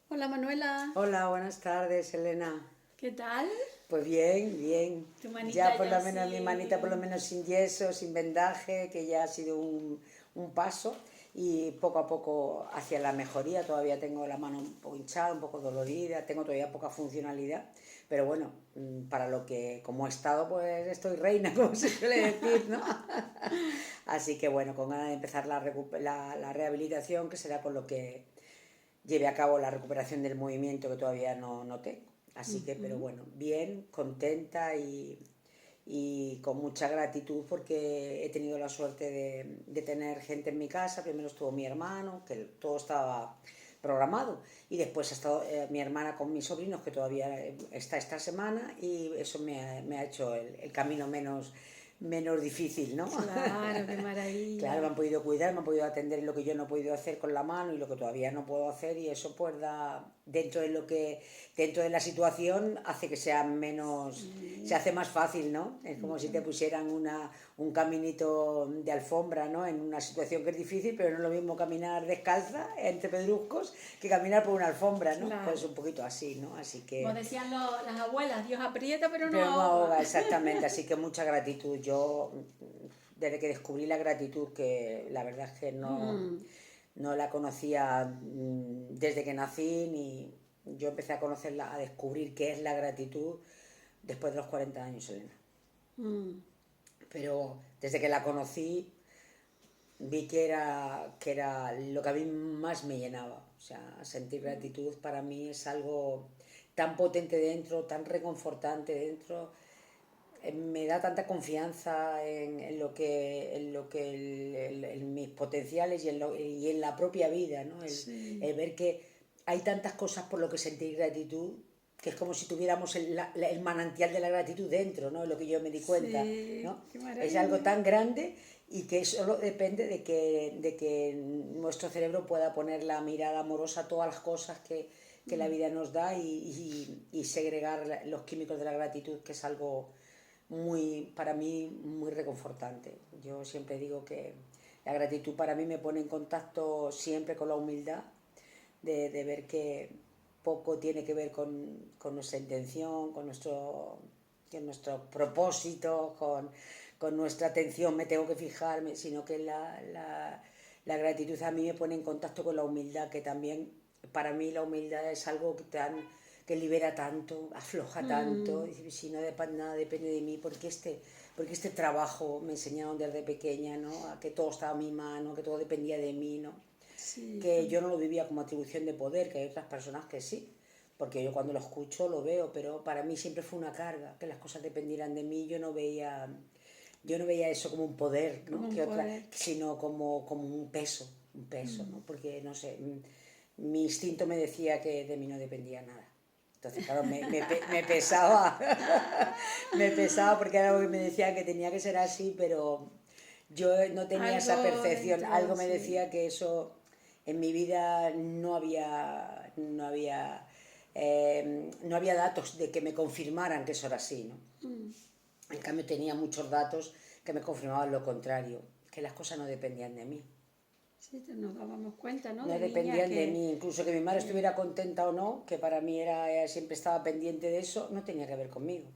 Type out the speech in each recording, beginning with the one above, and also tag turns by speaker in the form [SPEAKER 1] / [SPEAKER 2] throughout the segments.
[SPEAKER 1] Hola Manuela,
[SPEAKER 2] Hola, buenas tardes, Elena.
[SPEAKER 1] ¿qué tal?
[SPEAKER 2] Pues bien, bien.
[SPEAKER 1] Tu manita
[SPEAKER 2] Ya por
[SPEAKER 1] ya
[SPEAKER 2] lo menos mi manita, por lo
[SPEAKER 1] así.
[SPEAKER 2] menos sin yeso, sin vendaje, que ya ha sido un paso y poco a poco hacia la mejoría. Todavía tengo la mano un poco hinchada, un poco dolorida, tengo todavía poca funcionalidad, pero bueno, para lo que como he estado, pues estoy reina, como se suele decir, ¿no? Así que bueno, con ganas de empezar la rehabilitación, que será con lo que lleve a cabo la recuperación del movimiento que todavía no tengo. Así que, pero
[SPEAKER 1] Ujú.
[SPEAKER 2] bueno, bien, contenta y con mucha gratitud porque he tenido la suerte de tener gente en mi casa. Primero estuvo mi hermano, que todo estaba programado, y después ha estado mi hermana con mis sobrinos, que todavía está esta semana, y eso me ha hecho el camino menos difícil, ¿no?
[SPEAKER 1] Claro, qué
[SPEAKER 2] Claro, me
[SPEAKER 1] maravilla.
[SPEAKER 2] han podido cuidar, me han podido atender en lo que yo no he podido hacer con la mano y lo que todavía no puedo hacer, y eso pues da, dentro de la situación hace que sea menos, se
[SPEAKER 1] Sí,
[SPEAKER 2] hace más fácil, ¿no? Es como si
[SPEAKER 1] mucho
[SPEAKER 2] te
[SPEAKER 1] más.
[SPEAKER 2] pusieran un caminito de alfombra, ¿no? En una situación que es difícil, pero no es lo mismo caminar descalza entre pedruscos que caminar por una alfombra, ¿no? Pues
[SPEAKER 1] Claro.
[SPEAKER 2] un poquito así, ¿no? Así
[SPEAKER 1] Como
[SPEAKER 2] que
[SPEAKER 1] decían las abuelas, Dios aprieta pero no
[SPEAKER 2] pero no
[SPEAKER 1] ahoga.
[SPEAKER 2] ahoga, exactamente, así que mucha gratitud. Yo, desde que descubrí la gratitud, que la verdad es que
[SPEAKER 1] Mm,
[SPEAKER 2] no la conocía desde que nací, ni yo empecé a conocerla, a descubrir qué es la gratitud después de los 40 años, Elena.
[SPEAKER 1] mm.
[SPEAKER 2] Pero desde que la conocí, vi que era lo que a mí más me llenaba. O sea, sentir gratitud para mí es algo tan potente dentro, tan reconfortante dentro, me da tanta confianza en mis potenciales y en la propia vida, ¿no? El
[SPEAKER 1] Sí,
[SPEAKER 2] ver que hay tantas cosas por lo que sentir gratitud, que es como si tuviéramos el manantial de la gratitud dentro, ¿no? Es lo que yo me di cuenta, ¿no?
[SPEAKER 1] sí, qué
[SPEAKER 2] Es algo
[SPEAKER 1] maravilla.
[SPEAKER 2] tan grande y que solo depende de que nuestro cerebro pueda poner la mirada amorosa a todas las cosas que la vida nos da y segregar los químicos de la gratitud, que es algo para mí, muy reconfortante. Yo siempre digo que la gratitud para mí me pone en contacto siempre con la humildad, de ver que poco tiene que ver con nuestra intención, con nuestro propósito, con nuestra atención, me tengo que fijarme, sino que la gratitud a mí me pone en contacto con la humildad, que también para mí la humildad es algo que libera tanto, afloja tanto.
[SPEAKER 1] Mm,
[SPEAKER 2] Y si no nada depende de mí, porque este trabajo me enseñaron desde pequeña, ¿no? A que todo estaba a mi mano, que todo dependía de mí, ¿no?
[SPEAKER 1] sí,
[SPEAKER 2] Que yo no lo vivía como atribución de poder, que hay otras personas que sí, porque yo cuando lo escucho lo veo, pero para mí siempre fue una carga, que las cosas dependieran de mí. Yo no veía eso como un poder, ¿no?
[SPEAKER 1] como un poder.
[SPEAKER 2] Sino como un peso, ¿no? Porque, no sé, mi instinto me decía que de mí no dependía nada. Entonces, claro, me pesaba, me pesaba porque era algo que me decía que tenía que ser así, pero yo no tenía esa
[SPEAKER 1] Algo
[SPEAKER 2] percepción.
[SPEAKER 1] dentro,
[SPEAKER 2] Algo me
[SPEAKER 1] sí.
[SPEAKER 2] decía que eso en mi vida no había datos de que me confirmaran que eso era así, ¿no?
[SPEAKER 1] Mm,
[SPEAKER 2] En cambio tenía muchos datos que me confirmaban lo contrario, que las cosas no dependían de mí.
[SPEAKER 1] sí, nos dábamos cuenta, ¿no?
[SPEAKER 2] No
[SPEAKER 1] De niñas
[SPEAKER 2] dependían de mí, incluso que mi madre
[SPEAKER 1] que
[SPEAKER 2] estuviera contenta o no, que para mí siempre estaba pendiente de eso, no tenía que ver conmigo.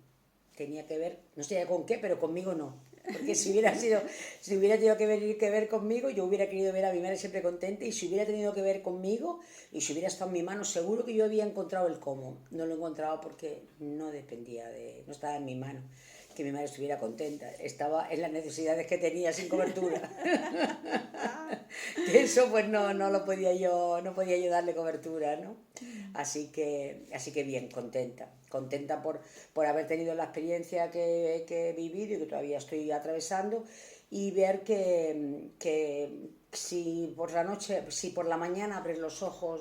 [SPEAKER 2] Tenía que ver, no sé con qué, pero conmigo no. Porque si hubiera tenido que ver conmigo, yo hubiera querido ver a mi madre siempre contenta, y si hubiera tenido que ver conmigo y si hubiera estado en mi mano, seguro que yo había encontrado el cómo. No lo encontraba porque no estaba en mi mano que mi madre estuviera contenta. Estaba en las necesidades que tenía sin cobertura. Que eso pues no podía yo darle cobertura, ¿no? Así que bien, contenta por haber tenido la experiencia que he vivido y que todavía estoy atravesando, y ver que si por la noche, si por la mañana abres los ojos,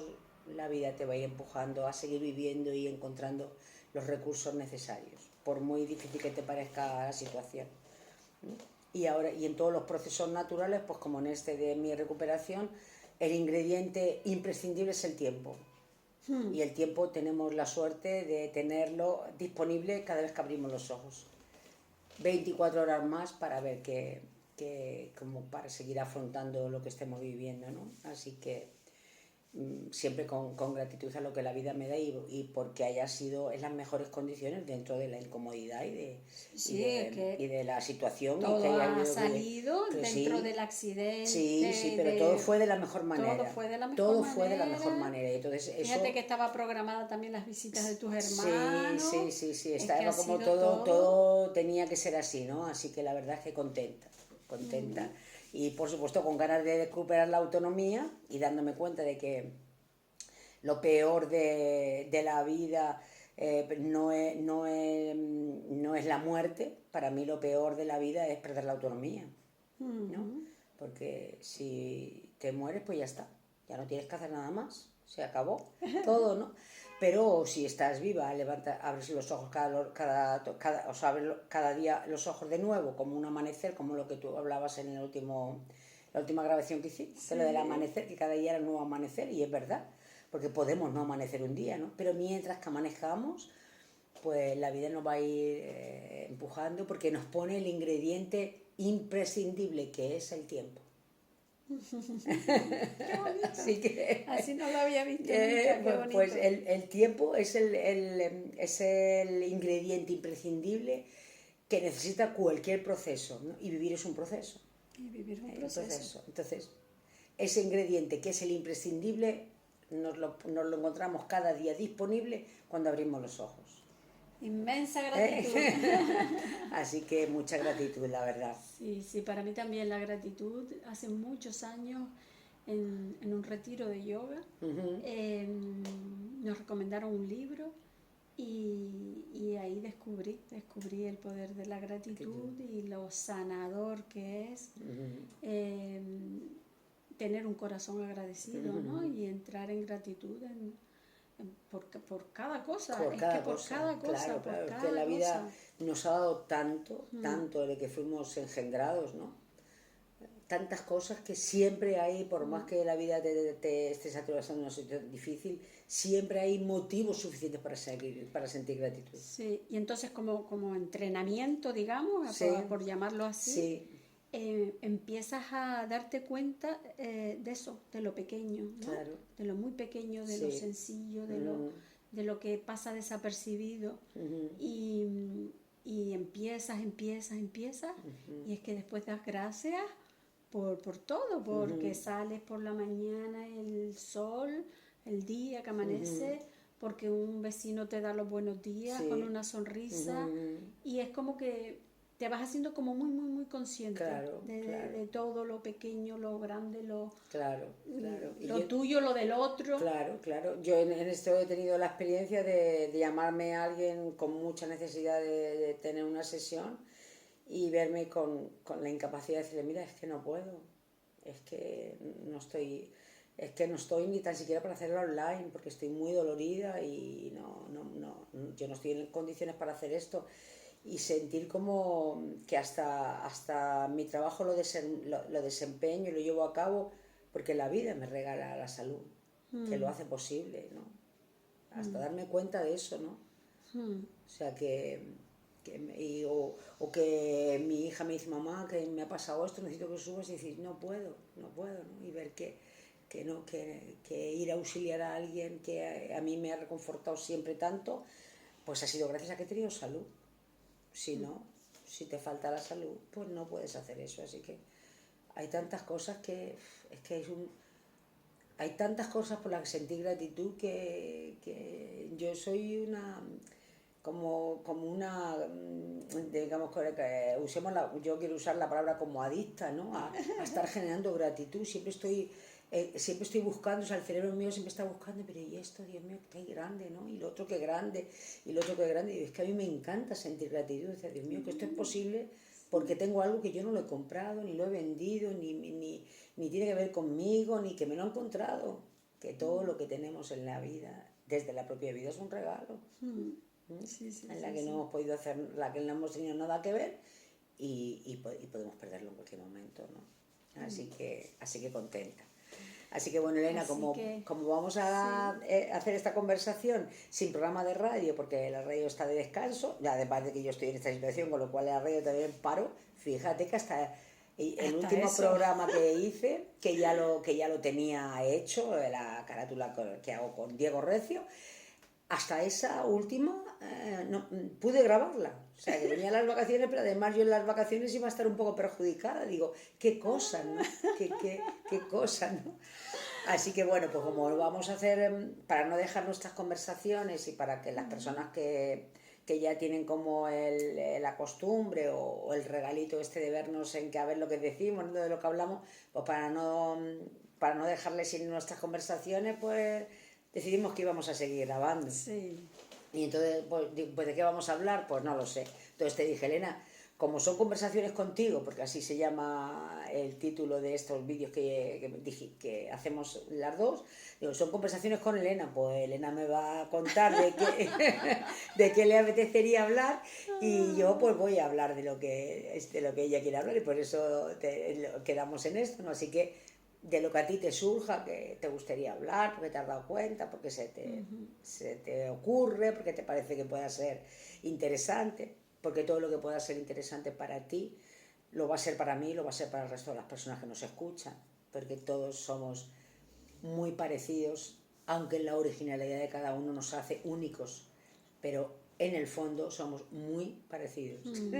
[SPEAKER 2] la vida te va a ir empujando a seguir viviendo y encontrando los recursos necesarios, por muy difícil que te parezca la situación. Y en todos los procesos naturales, pues como en este de mi recuperación, el ingrediente imprescindible es el tiempo. Y el tiempo tenemos la suerte de tenerlo disponible cada vez que abrimos los ojos. 24 horas más para ver como para seguir afrontando lo que estemos viviendo, ¿no? Así que siempre con gratitud a lo que la vida me da y porque haya sido en las mejores condiciones dentro de la incomodidad
[SPEAKER 1] Sí, que
[SPEAKER 2] y de la situación y que
[SPEAKER 1] todo
[SPEAKER 2] haya
[SPEAKER 1] ha
[SPEAKER 2] habido
[SPEAKER 1] salido
[SPEAKER 2] pero
[SPEAKER 1] dentro
[SPEAKER 2] sí,
[SPEAKER 1] del
[SPEAKER 2] sí, sí,
[SPEAKER 1] accidente,
[SPEAKER 2] pero todo fue de la mejor
[SPEAKER 1] todo
[SPEAKER 2] manera.
[SPEAKER 1] fue de la mejor
[SPEAKER 2] Todo fue de la mejor
[SPEAKER 1] manera.
[SPEAKER 2] manera. Y entonces
[SPEAKER 1] Fíjate
[SPEAKER 2] eso,
[SPEAKER 1] que estaba programada también las visitas de tus
[SPEAKER 2] sí, sí,
[SPEAKER 1] hermanos.
[SPEAKER 2] sí, sí,
[SPEAKER 1] Es que ha
[SPEAKER 2] estaba como
[SPEAKER 1] sido
[SPEAKER 2] todo,
[SPEAKER 1] todo.
[SPEAKER 2] todo tenía que ser así, ¿no? Así que la verdad es que contenta, contenta. Y por supuesto con ganas de recuperar la autonomía y dándome cuenta de que lo peor de la vida no es la muerte. Para mí lo peor de la vida es perder la autonomía, ¿no? Porque si te mueres, pues ya está, ya no tienes que hacer nada más, se acabó todo, ¿no? Pero si estás viva, abres los ojos o sea, abres cada día los ojos de nuevo, como un amanecer, como lo que tú hablabas en la última grabación que hiciste,
[SPEAKER 1] Sí.
[SPEAKER 2] lo del amanecer, que cada día era un nuevo amanecer, y es verdad, porque podemos no amanecer un día, ¿no? Pero mientras que amanezcamos, pues la vida nos va a ir empujando porque nos pone el ingrediente imprescindible que es el tiempo.
[SPEAKER 1] Qué bonito.
[SPEAKER 2] Así que
[SPEAKER 1] Así no lo había visto nunca, qué bonito.
[SPEAKER 2] pues el tiempo es es el ingrediente imprescindible que necesita cualquier proceso, ¿no? Y vivir es un proceso.
[SPEAKER 1] Y vivir un proceso.
[SPEAKER 2] Entonces, ese ingrediente que es el imprescindible nos lo encontramos cada día disponible cuando abrimos los ojos.
[SPEAKER 1] Inmensa gratitud.
[SPEAKER 2] Así que mucha gratitud, la verdad.
[SPEAKER 1] Sí, sí, para mí también la gratitud. Hace muchos años en un retiro de yoga nos recomendaron un libro y ahí descubrí el poder de la gratitud y lo sanador que es tener un corazón agradecido, ¿no? Y entrar en gratitud por cada cosa.
[SPEAKER 2] Por
[SPEAKER 1] Es
[SPEAKER 2] cada
[SPEAKER 1] que por
[SPEAKER 2] cosa,
[SPEAKER 1] cada cosa,
[SPEAKER 2] claro,
[SPEAKER 1] por
[SPEAKER 2] claro,
[SPEAKER 1] cada
[SPEAKER 2] que la vida
[SPEAKER 1] cosa.
[SPEAKER 2] nos ha dado tanto de que fuimos engendrados, ¿no? Tantas cosas que siempre hay, por más que la vida te estés atravesando una situación difícil, siempre hay motivos suficientes para sentir gratitud.
[SPEAKER 1] Sí, y entonces como entrenamiento, digamos,
[SPEAKER 2] Sí,
[SPEAKER 1] por llamarlo así,
[SPEAKER 2] sí,
[SPEAKER 1] empiezas a darte cuenta de eso, de lo pequeño, ¿no?
[SPEAKER 2] claro.
[SPEAKER 1] De lo muy pequeño, de lo
[SPEAKER 2] Sí.
[SPEAKER 1] sencillo, de lo que pasa desapercibido.
[SPEAKER 2] Ujú.
[SPEAKER 1] Y empiezas, y es que después das gracias por todo, porque sales por la mañana, el sol, el día que amanece, porque un vecino te da los buenos días
[SPEAKER 2] Sí.
[SPEAKER 1] con una sonrisa, y es como que te vas haciendo como muy, muy, muy consciente
[SPEAKER 2] Claro,
[SPEAKER 1] de,
[SPEAKER 2] claro.
[SPEAKER 1] de todo lo pequeño, lo grande,
[SPEAKER 2] Claro, claro. Y
[SPEAKER 1] lo tuyo, lo del otro.
[SPEAKER 2] Claro, claro. Yo en esto he tenido la experiencia de llamarme a alguien con mucha necesidad de tener una sesión y verme con la incapacidad de decirle, mira, es que no puedo, es que no estoy, es que no estoy ni tan siquiera para hacerlo online porque estoy muy dolorida y yo no estoy en condiciones para hacer esto. Y sentir como que hasta mi trabajo lo desempeño y lo llevo a cabo porque la vida me regala la salud, que lo hace posible, ¿no? Hasta darme cuenta de eso, ¿no? O sea, o que mi hija me dice, mamá, que me ha pasado esto, necesito que subas, y decir, no puedo, ¿no? Y ver que ir a auxiliar a alguien que a mí me ha reconfortado siempre tanto, pues ha sido gracias a que he tenido salud. Si no, si te falta la salud, pues no puedes hacer eso. Así que hay tantas cosas hay tantas cosas por las que sentir gratitud que yo soy como una, digamos que yo quiero usar la palabra como adicta, ¿no? A estar generando gratitud. Siempre estoy buscando, o sea, el cerebro mío siempre está buscando, pero y esto, Dios mío, qué grande, ¿no? Y lo otro qué grande, y lo otro qué grande. Y es que a mí me encanta sentir gratitud, decir, Dios mío, que esto es posible porque tengo algo que yo no lo he comprado, ni lo he vendido, ni tiene que ver conmigo, ni que me lo han encontrado. Que todo lo que tenemos en la vida, desde la propia vida, es un regalo.
[SPEAKER 1] Sí, sí,
[SPEAKER 2] En la
[SPEAKER 1] sí,
[SPEAKER 2] que
[SPEAKER 1] sí.
[SPEAKER 2] no hemos podido hacer, la que no hemos tenido nada que ver y podemos perderlo en cualquier momento, ¿no? Así que contenta. Así que bueno, Elena, como vamos a hacer esta conversación sin programa de radio, porque la radio está de descanso, ya además de que yo estoy en esta situación, con lo cual la radio también paro, fíjate que hasta Y el
[SPEAKER 1] Hasta
[SPEAKER 2] último
[SPEAKER 1] eso.
[SPEAKER 2] programa que hice, que ya lo tenía hecho, la carátula que hago con Diego Recio, hasta esa última no, pude grabarla. O sea, que venía las vacaciones, pero además yo en las vacaciones iba a estar un poco perjudicada. Digo, qué cosas, ¿no? Qué cosas, ¿no? Así que bueno, pues como lo vamos a hacer para no dejar nuestras conversaciones y para que las personas que ya tienen como la costumbre o el regalito este de vernos en que a ver lo que decimos, ¿no? De lo que hablamos, pues para no dejarles sin nuestras conversaciones, pues decidimos que íbamos a seguir grabando.
[SPEAKER 1] Sí.
[SPEAKER 2] Y entonces, pues ¿de qué vamos a hablar? Pues no lo sé. Entonces te dije, Elena, como son conversaciones contigo, porque así se llama el título de estos vídeos que hacemos las dos, digo, son conversaciones con Elena, pues Elena me va a contar de qué le apetecería hablar y yo pues voy a hablar de lo que ella quiere hablar y por eso quedamos en esto, ¿no? Así que de lo que a ti te surja, que te gustaría hablar, porque te has dado cuenta, porque se te ocurre, porque te parece que pueda ser interesante, porque todo lo que pueda ser interesante para ti lo va a ser para mí, lo va a ser para el resto de las personas que nos escuchan, porque todos somos muy parecidos, aunque la originalidad de cada uno nos hace únicos, pero en el fondo somos muy parecidos.
[SPEAKER 1] Sí.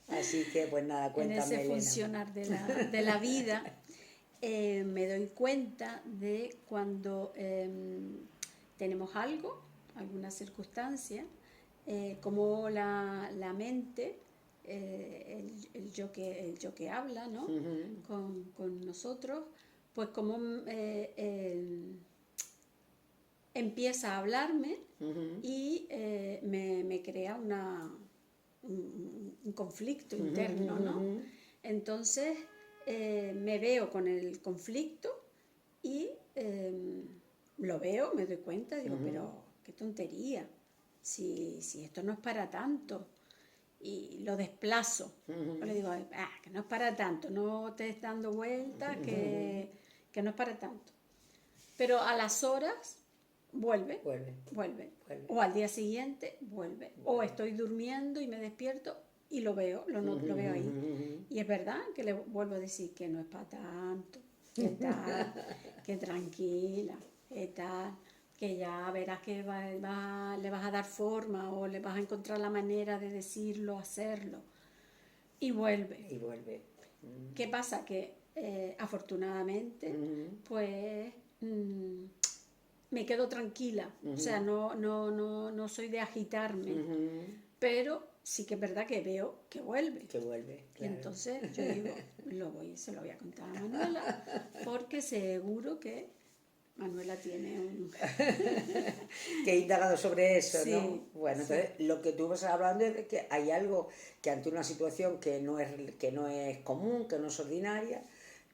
[SPEAKER 2] Así que pues nada, cuéntame,
[SPEAKER 1] En ese
[SPEAKER 2] Elena.
[SPEAKER 1] funcionar de la vida me doy cuenta de cuando tenemos algo, alguna circunstancia, como la mente, el yo que habla, ¿no? con nosotros, pues como empieza a hablarme y me crea un conflicto interno, ¿no? Entonces me veo con el conflicto y lo veo, me doy cuenta, digo, pero qué tontería, si esto no es para tanto. Y lo desplazo. Yo le digo, que no es para tanto, no te estés dando vueltas, que no es para tanto. Pero a las horas vuelve. O al día siguiente vuelve. O estoy durmiendo y me despierto y lo veo, lo veo ahí. Y es verdad que le vuelvo a decir que no es para tanto, que tal, que tranquila, que tal, que ya verás que le vas a dar forma o le vas a encontrar la manera de decirlo, hacerlo. Y vuelve. ¿Qué pasa? Que afortunadamente, pues me quedo tranquila. O sea, no soy de agitarme. Pero sí que es verdad que veo que vuelve.
[SPEAKER 2] Claro.
[SPEAKER 1] Y entonces yo digo, se lo voy a contar a Manuela, porque seguro que Manuela tiene un...
[SPEAKER 2] que he indagado sobre eso,
[SPEAKER 1] Sí,
[SPEAKER 2] ¿no? Bueno,
[SPEAKER 1] sí.
[SPEAKER 2] entonces lo que tú vas hablando es de que hay algo que ante una situación que no es común, que no es ordinaria,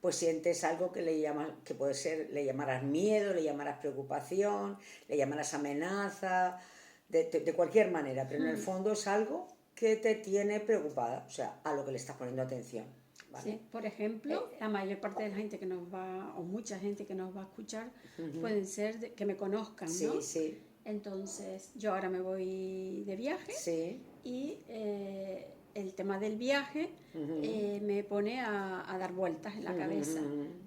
[SPEAKER 2] pues sientes algo que que puede ser, le llamarás miedo, le llamarás preocupación, le llamarás amenaza, de cualquier manera, pero en el fondo es algo que te tiene preocupada, o sea, a lo que le estás poniendo atención. ¿Vale?
[SPEAKER 1] Sí, por ejemplo, la mayor parte de la gente que nos va, o mucha gente que nos va a escuchar, pueden ser que me conozcan, ¿no?
[SPEAKER 2] Sí.
[SPEAKER 1] Entonces, yo ahora me voy de viaje
[SPEAKER 2] Sí.
[SPEAKER 1] y el tema del viaje me pone a dar vueltas en la cabeza.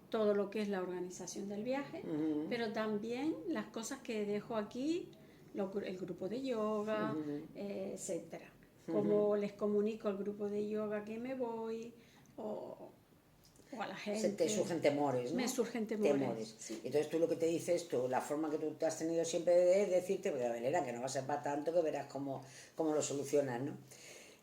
[SPEAKER 1] Todo lo que es la organización del viaje, pero también las cosas que dejo aquí, el grupo de yoga, etcétera. Cómo les comunico al grupo de yoga que me voy, o a la gente.
[SPEAKER 2] Te surgen temores, ¿no?
[SPEAKER 1] Me surgen temores. Sí.
[SPEAKER 2] Entonces tú lo que te dices, la forma que tú te has tenido siempre es decirte, pues a ver, Elena, que no va a ser para tanto, que verás cómo lo solucionas, ¿no?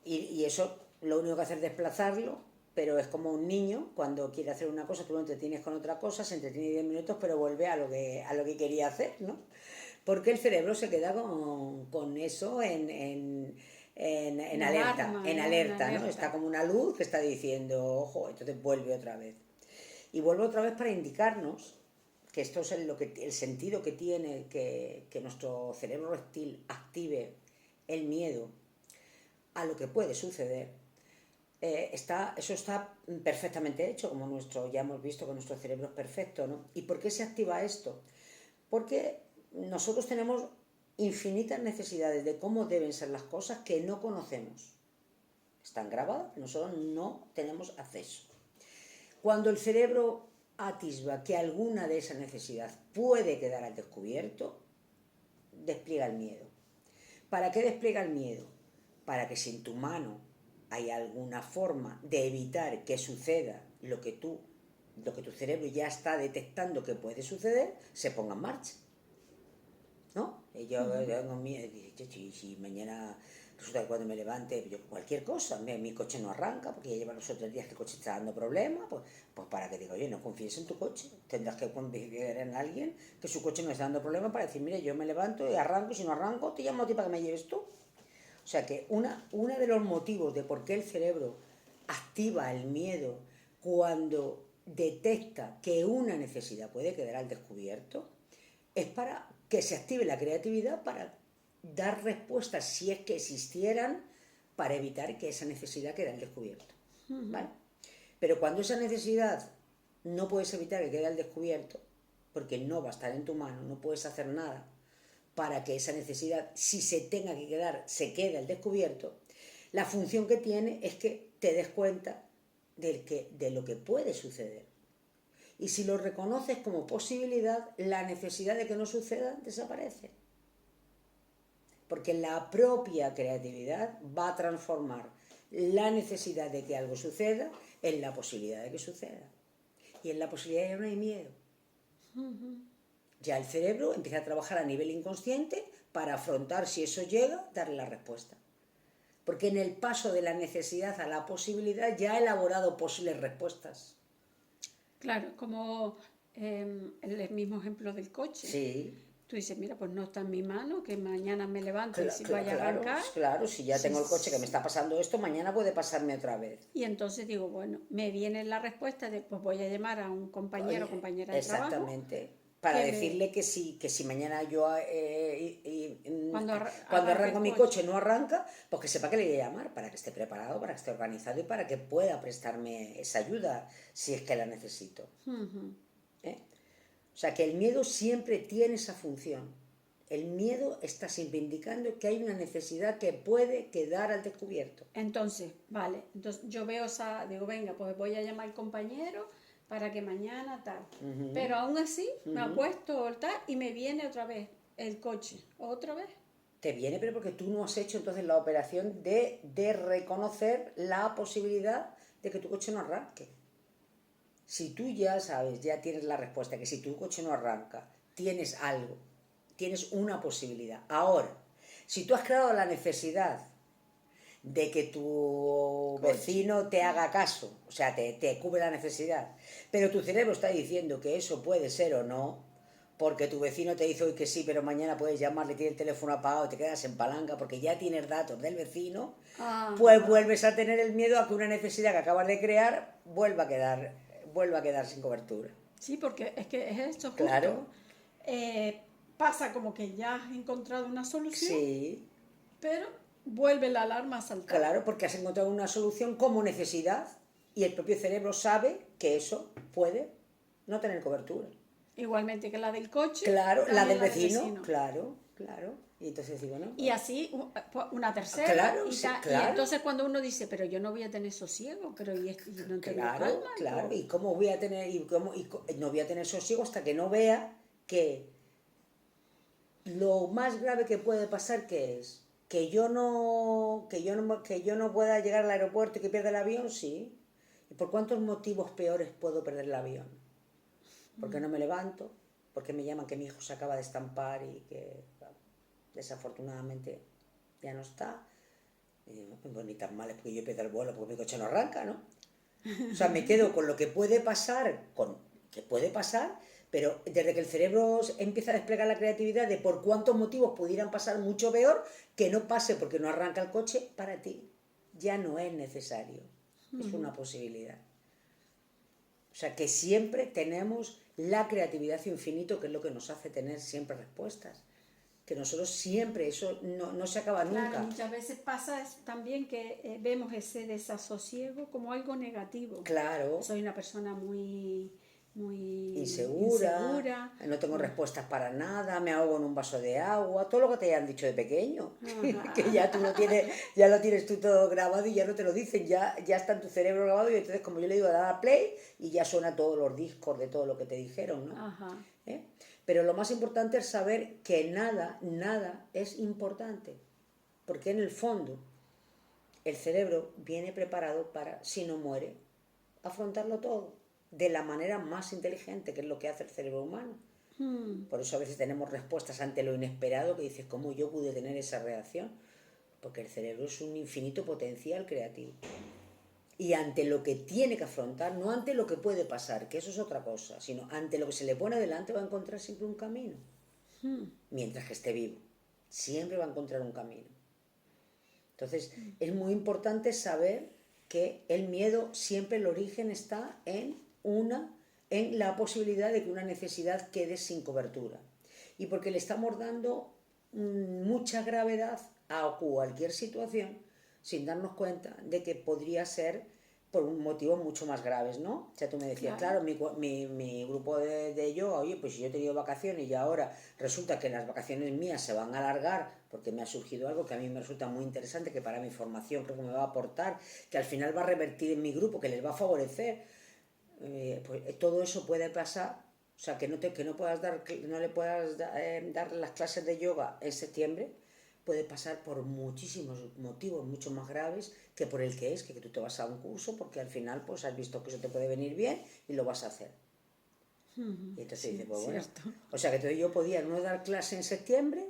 [SPEAKER 2] Y eso lo único que hace es desplazarlo, pero es como un niño cuando quiere hacer una cosa, tú lo entretienes con otra cosa, se entretiene 10 minutos, pero vuelve a lo que quería hacer, ¿no? Porque el cerebro se queda con eso en alerta, ¿no? Está como una luz que está diciendo, ojo, entonces vuelve otra vez. Y vuelve otra vez para indicarnos que esto es el sentido que tiene que nuestro cerebro reptil active el miedo a lo que puede suceder. Eso está perfectamente hecho, como ya hemos visto que nuestro cerebro es perfecto, ¿no? ¿Y por qué se activa esto? Porque nosotros tenemos infinitas necesidades de cómo deben ser las cosas que no conocemos. están grabadas, nosotros no tenemos acceso. Cuando el cerebro atisba que alguna de esas necesidades puede quedar al descubierto, despliega el miedo. ¿Para qué despliega el miedo? Para que si en tu mano hay alguna forma de evitar que suceda lo que tu cerebro ya está detectando que puede suceder, se ponga en marcha. ¿No? Yo tengo miedo, si mañana resulta que cuando me levante, cualquier cosa, mi coche no arranca, porque ya lleva los otros días que el coche está dando problemas, pues para que diga, oye, no confíes en tu coche, tendrás que confiar en alguien que su coche no está dando problemas para decir, mire, yo me levanto y arranco, y si no arranco, te llamo a ti para que me lleves tú. O sea que uno de los motivos de por qué el cerebro activa el miedo cuando detecta que una necesidad puede quedar al descubierto es para que se active la creatividad para dar respuestas, si es que existieran, para evitar que esa necesidad quede al descubierto. ¿Vale? Pero cuando esa necesidad no puedes evitar que quede al descubierto, porque no va a estar en tu mano, no puedes hacer nada para que esa necesidad, si se tenga que quedar, se quede al descubierto, la función que tiene es que te des cuenta de lo que puede suceder. Y si lo reconoces como posibilidad, la necesidad de que no suceda desaparece. Porque la propia creatividad va a transformar la necesidad de que algo suceda en la posibilidad de que suceda. Y en la posibilidad ya no hay miedo. Ya el cerebro empieza a trabajar a nivel inconsciente para afrontar, si eso llega, darle la respuesta. Porque en el paso de la necesidad a la posibilidad ya ha elaborado posibles respuestas.
[SPEAKER 1] Claro, como el mismo ejemplo del coche.
[SPEAKER 2] Sí.
[SPEAKER 1] Tú dices, mira, pues no está en mi mano, que mañana me levanto y si vaya a arrancar.
[SPEAKER 2] Claro, si ya tengo el coche que me está pasando esto, mañana puede pasarme otra vez.
[SPEAKER 1] Y entonces digo, bueno, me viene la respuesta de, pues voy a llamar a un compañero o compañera de trabajo.
[SPEAKER 2] Exactamente. Para decirle que si mañana yo
[SPEAKER 1] cuando
[SPEAKER 2] arranco mi coche no arranca, pues que sepa que le voy a llamar, para que esté preparado, para que esté organizado y para que pueda prestarme esa ayuda si es que la necesito. ¿Eh? O sea que el miedo siempre tiene esa función. El miedo está siempre indicando que hay una necesidad que puede quedar al descubierto.
[SPEAKER 1] Entonces, vale, entonces yo veo digo, venga, pues voy a llamar al compañero para que mañana tal. Pero aún así me acuesto tal y me viene otra vez el coche, otra vez.
[SPEAKER 2] Te viene, pero porque tú no has hecho entonces la operación de reconocer la posibilidad de que tu coche no arranque. Si tú ya sabes, ya tienes la respuesta, que si tu coche no arranca, tienes algo, tienes una posibilidad. Ahora, si tú has creado la necesidad de que tu vecino te haga caso, o sea, te cubre la necesidad, pero tu cerebro está diciendo que eso puede ser o no, porque tu vecino te dice hoy que sí, pero mañana puedes llamarle, tiene el teléfono apagado y te quedas en palanca porque ya tienes datos del vecino, pues vuelves a tener el miedo a que una necesidad que acabas de crear vuelva a quedar sin cobertura.
[SPEAKER 1] Sí, porque es que es esto justo.
[SPEAKER 2] Claro.
[SPEAKER 1] Pasa como que ya has encontrado una solución,
[SPEAKER 2] sí,
[SPEAKER 1] pero vuelve la alarma a saltar.
[SPEAKER 2] Claro, porque has encontrado una solución como necesidad y el propio cerebro sabe que eso puede no tener cobertura.
[SPEAKER 1] Igualmente que la del coche.
[SPEAKER 2] Claro, la del vecino. Claro. Y entonces digo, ¿no?
[SPEAKER 1] Y así una tercera.
[SPEAKER 2] Claro,
[SPEAKER 1] y entonces cuando uno dice, pero yo no voy a tener sosiego, pero y no tengo calma.
[SPEAKER 2] Claro. ¿Y cómo voy a tener, no voy a tener sosiego hasta que no vea que lo más grave que puede pasar que es que yo no pueda llegar al aeropuerto y que pierda el avión? Sí. ¿Y por cuántos motivos peores puedo perder el avión? Porque no me levanto, porque me llaman que mi hijo se acaba de estampar y que desafortunadamente ya no está. Y digo, pues ni tan mal es porque yo pierda el vuelo porque mi coche no arranca, ¿no? O sea, me quedo con lo que puede pasar, pero desde que el cerebro empieza a desplegar la creatividad de por cuántos motivos pudieran pasar mucho peor, que no pase porque no arranca el coche, para ti ya no es necesario. Es una posibilidad. O sea, que siempre tenemos la creatividad infinito, que es lo que nos hace tener siempre respuestas. Que nosotros siempre, eso no se acaba nunca.
[SPEAKER 1] Claro, muchas veces pasa también que vemos ese desasosiego como algo negativo.
[SPEAKER 2] Claro.
[SPEAKER 1] Soy una persona muy muy
[SPEAKER 2] insegura, no tengo respuestas para nada, me ahogo en un vaso de agua, todo lo que te hayan dicho de pequeño, que ya tú ya lo tienes tú todo grabado y ya no te lo dicen, ya está en tu cerebro grabado, y entonces como yo le digo, da a play y ya suena todos los discos de todo lo que te dijeron, ¿no?
[SPEAKER 1] Ajá.
[SPEAKER 2] Pero lo más importante es saber que nada es importante, porque en el fondo el cerebro viene preparado para, si no muere, afrontarlo todo de la manera más inteligente, que es lo que hace el cerebro humano. Por eso a veces tenemos respuestas ante lo inesperado que dices, ¿cómo yo pude tener esa reacción? Porque el cerebro es un infinito potencial creativo. Y ante lo que tiene que afrontar, no ante lo que puede pasar, que eso es otra cosa, sino ante lo que se le pone delante, va a encontrar siempre un camino. Mientras que esté vivo, siempre va a encontrar un camino. Entonces, es muy importante saber que el miedo siempre el origen está en la posibilidad de que una necesidad quede sin cobertura. Y porque le estamos dando mucha gravedad a cualquier situación sin darnos cuenta de que podría ser por un motivo mucho más graves, ¿no? O sea, tú me decías, claro, mi grupo de yoga, oye, pues si yo he tenido vacaciones y ahora resulta que las vacaciones mías se van a alargar porque me ha surgido algo que a mí me resulta muy interesante, que para mi formación creo que me va a aportar, que al final va a revertir en mi grupo, que les va a favorecer, pues todo eso puede pasar. O sea, que no le puedas dar las clases de yoga en septiembre, puede pasar por muchísimos motivos mucho más graves que por el que es que tú te vas a un curso porque al final pues has visto que eso te puede venir bien y lo vas a hacer. Y entonces
[SPEAKER 1] Sí,
[SPEAKER 2] dices, pues bueno,
[SPEAKER 1] cierto.
[SPEAKER 2] o sea que entonces yo podía no dar clase en septiembre,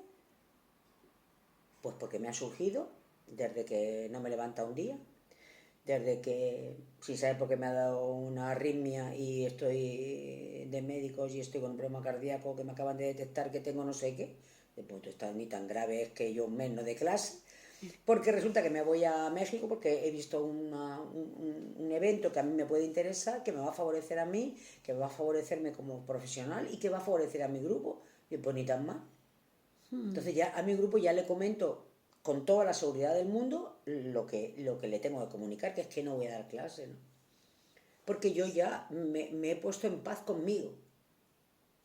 [SPEAKER 2] pues porque me ha surgido desde que no me levanta un día, desde que, sin saber por qué me ha dado una arritmia y estoy de médicos y estoy con un problema cardíaco que me acaban de detectar que tengo no sé qué, de punto está ni tan grave es que yo un mes no de clase, porque resulta que me voy a México porque he visto un evento que a mí me puede interesar, que me va a favorecer a mí, que va a favorecerme como profesional y que va a favorecer a mi grupo, y pues ni tan mal. Entonces ya a mi grupo ya le comento con toda la seguridad del mundo lo que le tengo que comunicar, que es que no voy a dar clase, ¿no? Porque yo ya me he puesto en paz conmigo,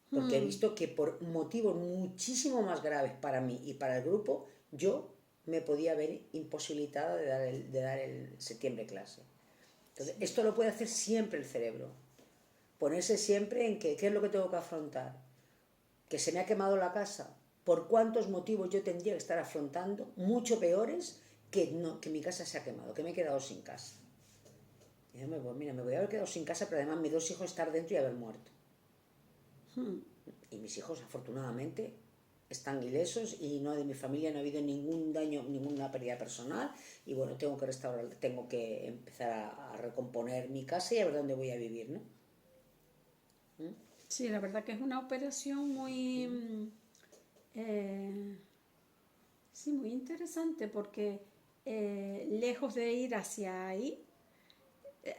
[SPEAKER 2] porque he visto que por motivos muchísimo más graves para mí y para el grupo, yo me podía ver imposibilitada de dar el septiembre clase. Entonces, esto lo puede hacer siempre el cerebro, ponerse siempre en que, ¿qué es lo que tengo que afrontar? Que se me ha quemado la casa. ¿Por cuántos motivos yo tendría que estar afrontando mucho peores que mi casa se ha quemado, que me he quedado sin casa? Y yo, pues mira, me voy a haber quedado sin casa, pero además mis dos hijos estar dentro y haber muerto. Y mis hijos, afortunadamente, están ilesos y no de mi familia no ha habido ningún daño, ninguna pérdida personal. Y bueno, tengo que empezar a recomponer mi casa y a ver dónde voy a vivir, ¿no?
[SPEAKER 1] Sí, la verdad que es una operación muy, sí, muy interesante porque lejos de ir hacia ahí,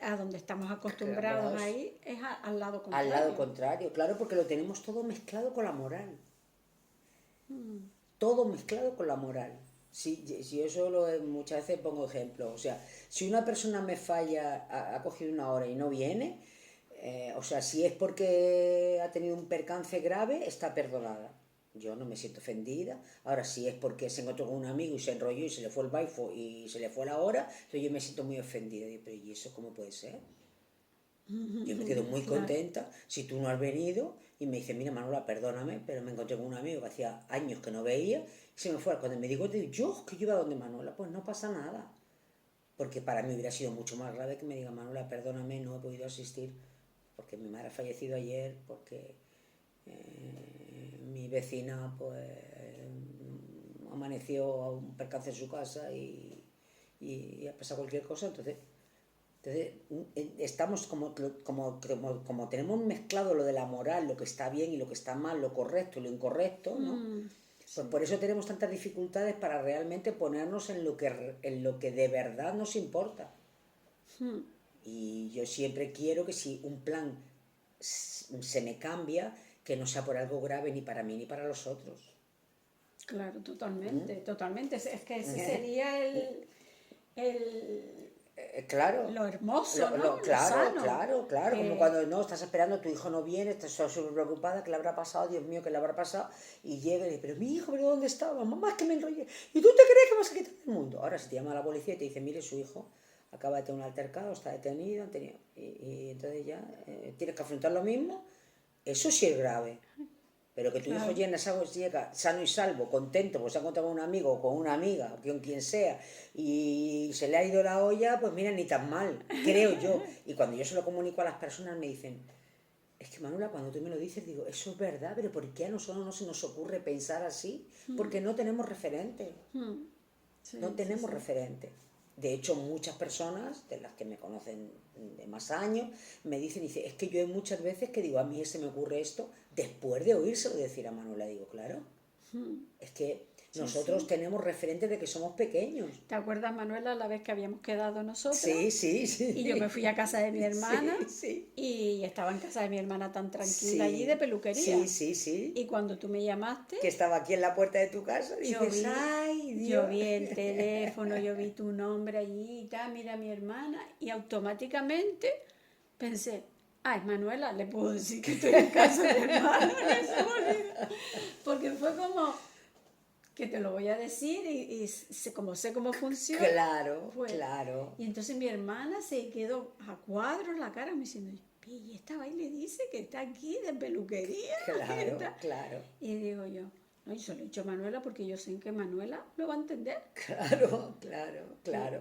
[SPEAKER 1] a donde estamos acostumbrados a ir, es al lado
[SPEAKER 2] Al
[SPEAKER 1] contrario.
[SPEAKER 2] lado contrario, claro, porque lo tenemos todo mezclado con la moral. Todo mezclado con la moral. Si yo solo muchas veces pongo ejemplos, o sea, si una persona me falla, ha cogido una hora y no viene, o sea, si es porque ha tenido un percance grave, está perdonada. Yo no me siento ofendida. Ahora, si es porque se encontró con un amigo y se enrolló y se le fue el baifo y se le fue la hora, entonces yo me siento muy ofendida. Digo, pero ¿y eso cómo puede ser? Yo me quedo muy contenta si tú no has venido y me dices, mira Manuela, perdóname, pero me encontré con un amigo que hacía años que no veía y se me fue. Cuando me digo, yo que yo iba donde Manuela, pues no pasa nada. Porque para mí hubiera sido mucho más grave que me diga, Manuela, perdóname, no he podido asistir porque mi madre ha fallecido ayer, porque mi vecina pues amaneció a un percance en su casa y ha pasado cualquier cosa, entonces estamos como tenemos mezclado lo de la moral, lo que está bien y lo que está mal, lo correcto y lo incorrecto, ¿no? Pues por eso tenemos tantas dificultades para realmente ponernos en lo que de verdad nos importa. Y yo siempre quiero que si un plan se me cambia, que no sea por algo grave ni para mí ni para los otros.
[SPEAKER 1] Claro, totalmente, totalmente. Es que ese sería
[SPEAKER 2] claro.
[SPEAKER 1] lo hermoso, ¿no? Lo
[SPEAKER 2] Claro,
[SPEAKER 1] sano.
[SPEAKER 2] claro. Como cuando no estás esperando, tu hijo no viene, estás súper preocupada, ¿qué le habrá pasado? Dios mío, ¿qué le habrá pasado? Y llega y dice, pero mi hijo, ¿pero dónde estaba? Mamá, es que me enrollé. ¿Y tú te crees que vas a quitar el mundo? Ahora, si te llama la policía y te dice, mire, su hijo acaba de tener un altercado, está detenido, y entonces ya tienes que afrontar lo mismo. Eso sí es grave. Pero que tu hijo
[SPEAKER 1] Claro.
[SPEAKER 2] llega sano y salvo, contento, pues se ha encontrado con un amigo o con una amiga, o con quien sea, y se le ha ido la olla, pues mira, ni tan mal, creo yo. Y cuando yo se lo comunico a las personas me dicen, es que Manuela, cuando tú me lo dices, digo, eso es verdad, pero ¿por qué a nosotros no se nos ocurre pensar así? Porque no tenemos referente.
[SPEAKER 1] Sí,
[SPEAKER 2] No
[SPEAKER 1] sí,
[SPEAKER 2] tenemos
[SPEAKER 1] sí.
[SPEAKER 2] referente. De hecho, muchas personas, de las que me conocen de más años, me dicen, dice, es que yo hay muchas veces que digo, a mí se me ocurre esto, después de oírselo decir a Manuela, digo, claro, es que
[SPEAKER 1] Sí,
[SPEAKER 2] nosotros
[SPEAKER 1] sí.
[SPEAKER 2] tenemos referentes de que somos pequeños.
[SPEAKER 1] ¿Te acuerdas, Manuela, la vez que habíamos quedado nosotras?
[SPEAKER 2] Sí, sí,
[SPEAKER 1] Y yo me
[SPEAKER 2] sí.
[SPEAKER 1] fui a casa de mi hermana
[SPEAKER 2] Sí, sí.
[SPEAKER 1] y estaba en casa de mi hermana tan tranquila allí de
[SPEAKER 2] Sí,
[SPEAKER 1] peluquería.
[SPEAKER 2] sí, sí, sí.
[SPEAKER 1] Y cuando tú me llamaste,
[SPEAKER 2] Que estaba aquí en la puerta de tu casa,
[SPEAKER 1] yo
[SPEAKER 2] dices,
[SPEAKER 1] vi,
[SPEAKER 2] ay,
[SPEAKER 1] yo
[SPEAKER 2] Dios.
[SPEAKER 1] vi el teléfono, yo vi tu nombre allí y tal, mira a mi hermana, y automáticamente pensé, ay, Manuela, le puedo decir que estoy en casa de mi hermana, que se me olvida. Porque fue como que te lo voy a decir y como sé cómo funciona,
[SPEAKER 2] Claro,
[SPEAKER 1] pues.
[SPEAKER 2] claro,
[SPEAKER 1] Y entonces mi hermana se quedó a cuadros la cara me diciendo, y esta va y le dice que está aquí de peluquería. Que
[SPEAKER 2] claro,
[SPEAKER 1] está-".
[SPEAKER 2] claro.
[SPEAKER 1] Y digo yo, no, yo se lo he dicho a Manuela porque yo sé que Manuela lo va a entender.
[SPEAKER 2] Claro, claro,
[SPEAKER 1] Que,
[SPEAKER 2] claro,